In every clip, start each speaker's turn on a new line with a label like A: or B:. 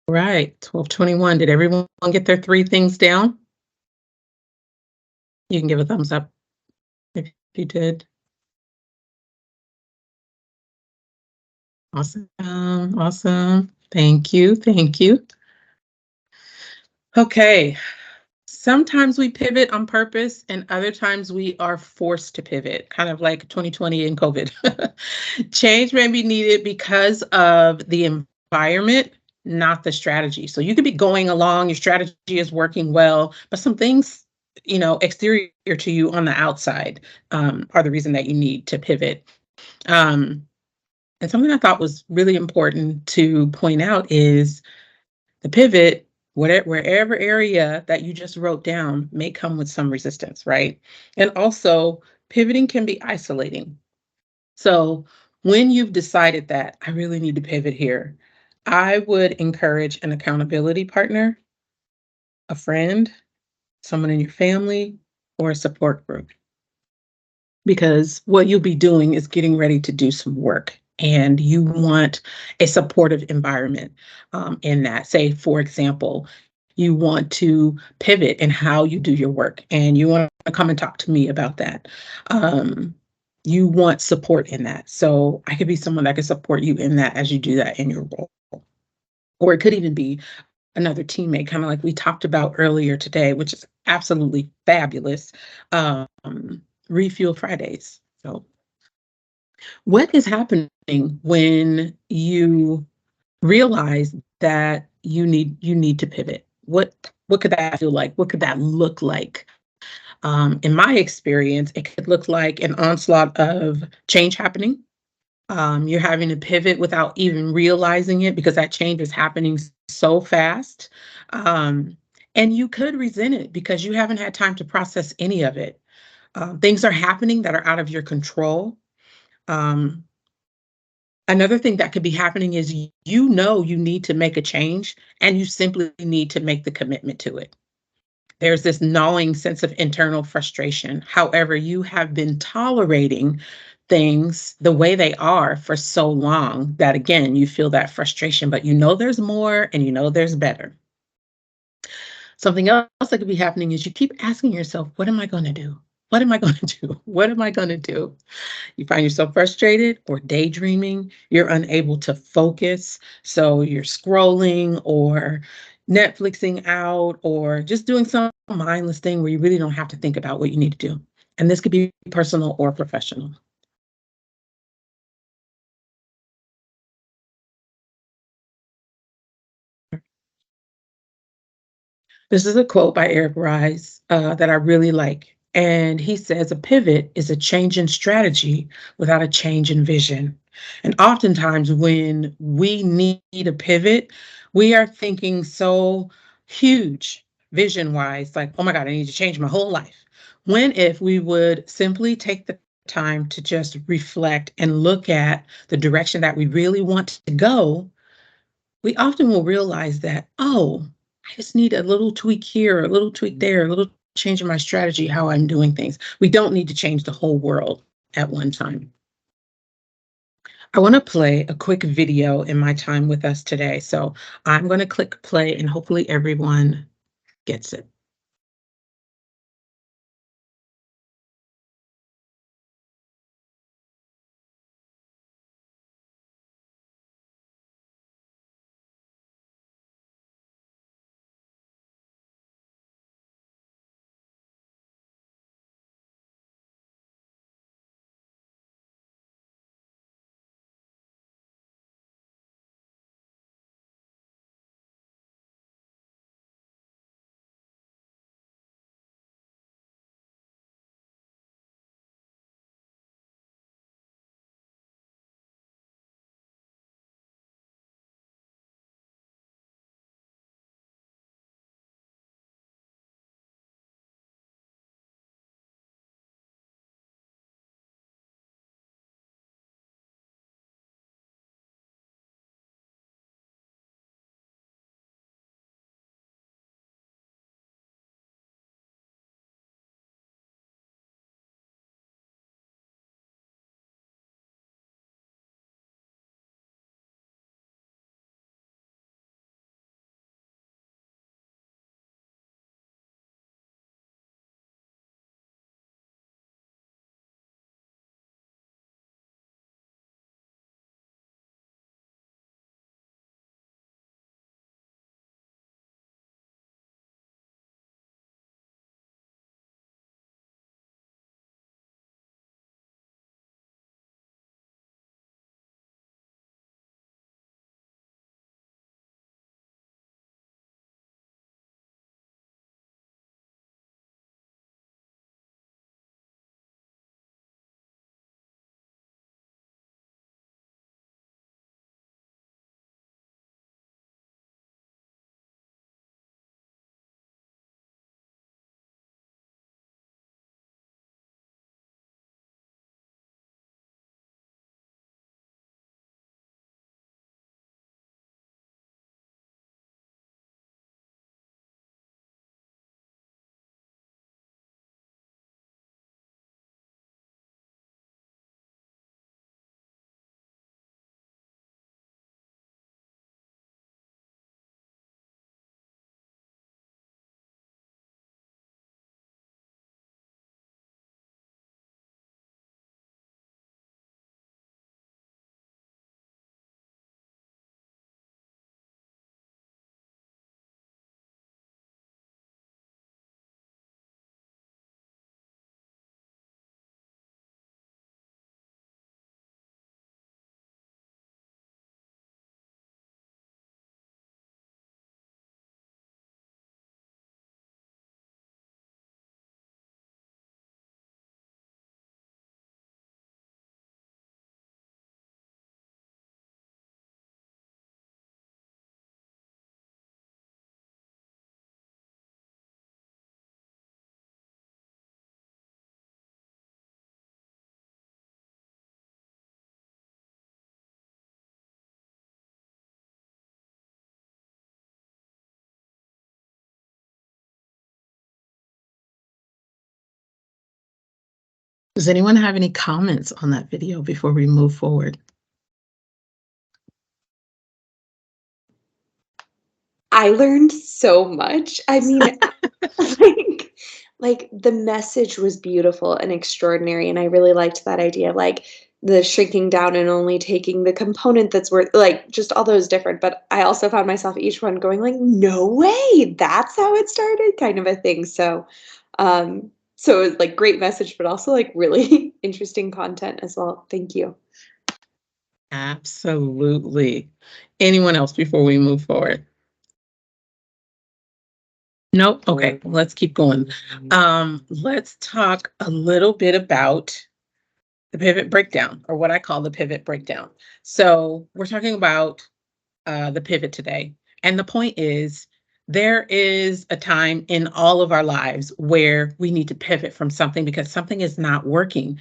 A: Right, 12:21. Did everyone get their 3 things down? You can give a thumbs up if you did. Awesome, awesome. Thank you, thank you. Okay, sometimes we pivot on purpose, and other times we are forced to pivot, kind of like 2020 and COVID. Change may be needed because of the environment, not the strategy. So you could be going along, your strategy is working well, but some things, exterior to you on the outside, are the reason that you need to pivot. Um, and something I thought was really important to point out is the pivot, wherever area that you just wrote down may come with some resistance, right? And also, pivoting can be isolating. So, when you've decided that I really need to pivot here, I would encourage an accountability partner, a friend, someone in your family, or a support group. Because what you'll be doing is getting ready to do some work, and you want a supportive environment in that. Say, for example, you want to pivot in how you do your work, and you want to come and talk to me about that. Um, you want support in that. So I could be someone that can support you in that as you do that in your role. Or it could even be another teammate, kind of like we talked about earlier today, which is absolutely fabulous. Um, Refuel Fridays. So, what is happening when you realize that you need to pivot? What could that feel like? What could that look like? In my experience, it could look like an onslaught of change happening. You're having to pivot without even realizing it because that change is happening so fast. Um, and you could resent it because you haven't had time to process any of it. Things are happening that are out of your control. Um, Another thing that could be happening is you know you need to make a change and you simply need to make the commitment to it. There's this gnawing sense of internal frustration. However, you have been tolerating things the way they are for so long that, again, you feel that frustration, but you know there's more and you know there's better. Something else that could be happening is you keep asking yourself, what am I going to do? What am I going to do? What am I going to do? You find yourself frustrated or daydreaming, you're unable to focus. So you're scrolling or Netflixing out or just doing some mindless thing where you really don't have to think about what you need to do. And this could be personal or professional. This is a quote by Eric Ries that I really like. And he says, a pivot is a change in strategy without a change in vision. And oftentimes, when we need a pivot, we are thinking so huge vision wise, like, oh my God, I need to change my whole life. When if we would simply take the time to just reflect and look at the direction that we really want to go, we often will realize that, oh, I just need a little tweak here, a little tweak there, a little change in my strategy, how I'm doing things. We don't need to change the whole world at one time. I want to play a quick video in my time with us today. So I'm going to click play and hopefully everyone gets it. Does anyone have any comments on that video before we move forward?
B: I learned so much. I mean, like the message was beautiful and extraordinary, and I really liked that idea, like, the shrinking down and only taking the component that's worth like, just all those different but I also found myself each one going like, "No way, that's how it started," kind of a thing, so it was, like, great message, but also, like, really interesting content as well. Thank you.
A: Absolutely. Anyone else before we move forward? Nope. Okay, let's keep going. Let's talk a little bit about the pivot breakdown, or what I call the pivot breakdown. So we're talking about the pivot today. And the point is, there is a time in all of our lives where we need to pivot from something because something is not working.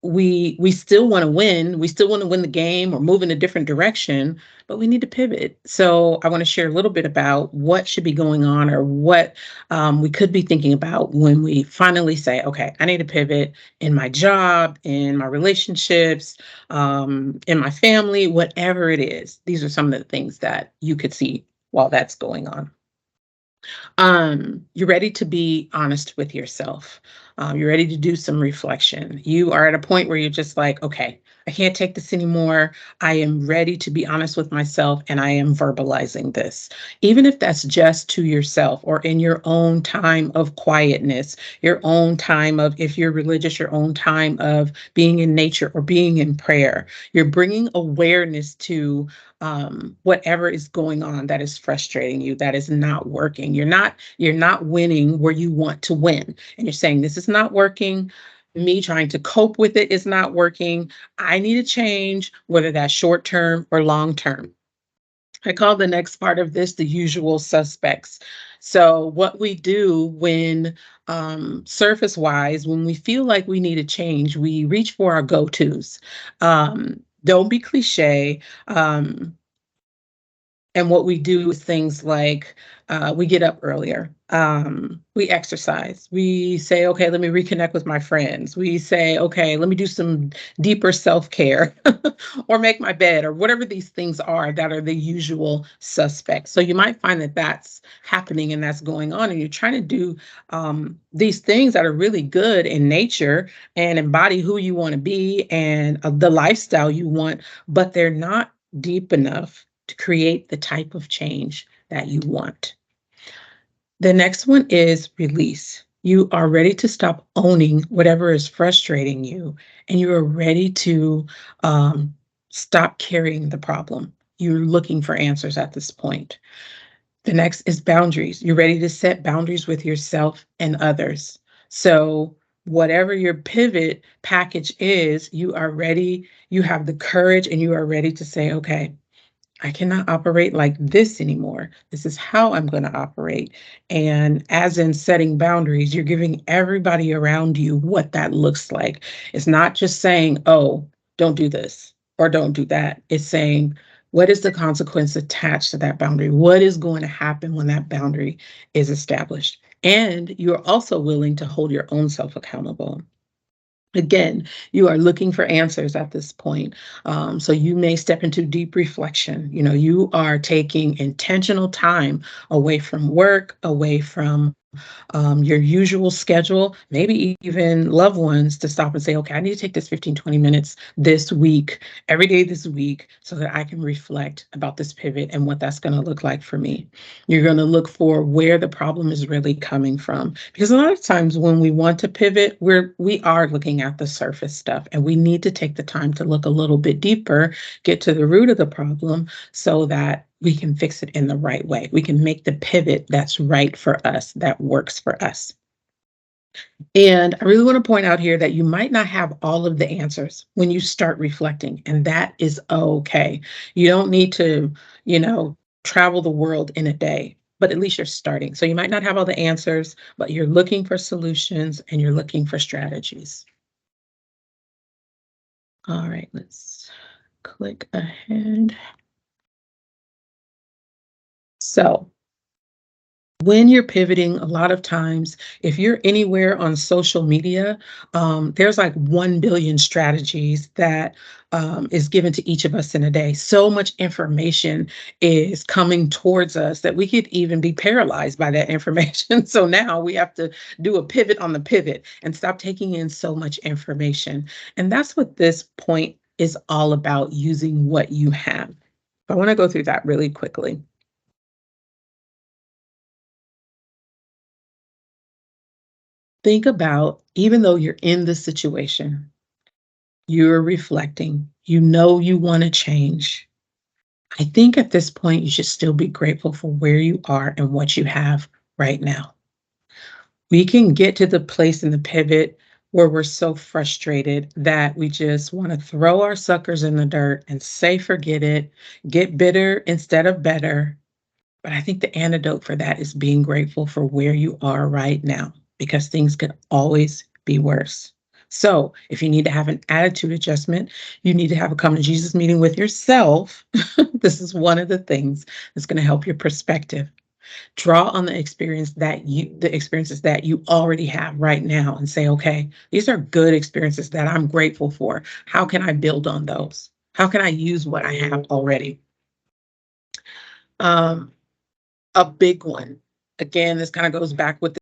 A: We still want to win. We still want to win the game or move in a different direction, but we need to pivot. So I want to share a little bit about what should be going on, or what we could be thinking about when we finally say, okay, I need to pivot in my job, in my relationships, in my family, whatever it is. These are some of the things that you could see while that's going on. You're ready to be honest with yourself. You're ready to do some reflection. You are at a point where you're just like, okay, I can't take this anymore. I am ready to be honest with myself, and I am verbalizing this. Even if that's just to yourself, or in your own time of quietness, your own time of, if you're religious, your own time of being in nature or being in prayer. You're bringing awareness to whatever is going on that is frustrating you, that is not working. You're not winning where you want to win, and you're saying, this is not working. Me trying to cope with it is not working. I need a change, whether that's short term or long term. I call the next part of this the usual suspects. So, what we do when, surface wise, when we feel like we need a change, we reach for our go tos. Don't be cliche. And what we do is things like, we get up earlier, we exercise, we say, okay, let me reconnect with my friends. We say, okay, let me do some deeper self care or make my bed, or whatever these things are that are the usual suspects. So you might find that that's happening and that's going on, and you're trying to do these things that are really good in nature and embody who you want to be and the lifestyle you want, but they're not deep enough to create the type of change that you want. The next one is release. You are ready to stop owning whatever is frustrating you, and you are ready to um, stop carrying the problem. You're looking for answers at this point. The next is boundaries. You're ready to set boundaries with yourself and others. So, whatever your pivot package is, you are ready, you have the courage, and you are ready to say, okay, I cannot operate like this anymore. This is how I'm going to operate. And as in setting boundaries, you're giving everybody around you what that looks like. It's not just saying, oh, don't do this or don't do that. It's saying, what is the consequence attached to that boundary? What is going to happen when that boundary is established? And you're also willing to hold your own self accountable. Again, you are looking for answers at this point. So you may step into deep reflection. You know, you are taking intentional time away from work, away from your usual schedule, maybe even loved ones, to stop and say, okay, I need to take this 15, 20 minutes this week, every day this week, so that I can reflect about this pivot and what that's going to look like for me. You're going to look for where the problem is really coming from. Because a lot of times when we want to pivot, we are looking at the surface stuff, and we need to take the time to look a little bit deeper, get to the root of the problem, so that we can fix it in the right way. We can make the pivot that's right for us, that works for us. And I really want to point out here that you might not have all of the answers when you start reflecting, and that is okay. You don't need to, you know, travel the world in a day, but at least you're starting. So you might not have all the answers, but you're looking for solutions and you're looking for strategies. All right, let's click ahead. So When you're pivoting, a lot of times, if you're anywhere on social media, there's like 1 billion strategies that is given to each of us in a day. So much information is coming towards us that we could even be paralyzed by that information. So now we have to do a pivot on the pivot and stop taking in so much information. And that's what this point is all about, using what you have. I want to go through that really quickly. Think about, even though you're in the situation, you're reflecting, you know you want to change. I think at this point, you should still be grateful for where you are and what you have right now. We can get to the place in the pivot where we're so frustrated that we just want to throw our suckers in the dirt and say, forget it, get bitter instead of better. But I think the antidote for that is being grateful for where you are right now, because things could always be worse. So if you need to have an attitude adjustment, you need to have a come to Jesus meeting with yourself. This is one of the things that's going to help your perspective. Draw on the experiences that you already have right now and say, okay, these are good experiences that I'm grateful for. How can I build on those? How can I use what I have already? Um, a big one. Again, this kind of goes back with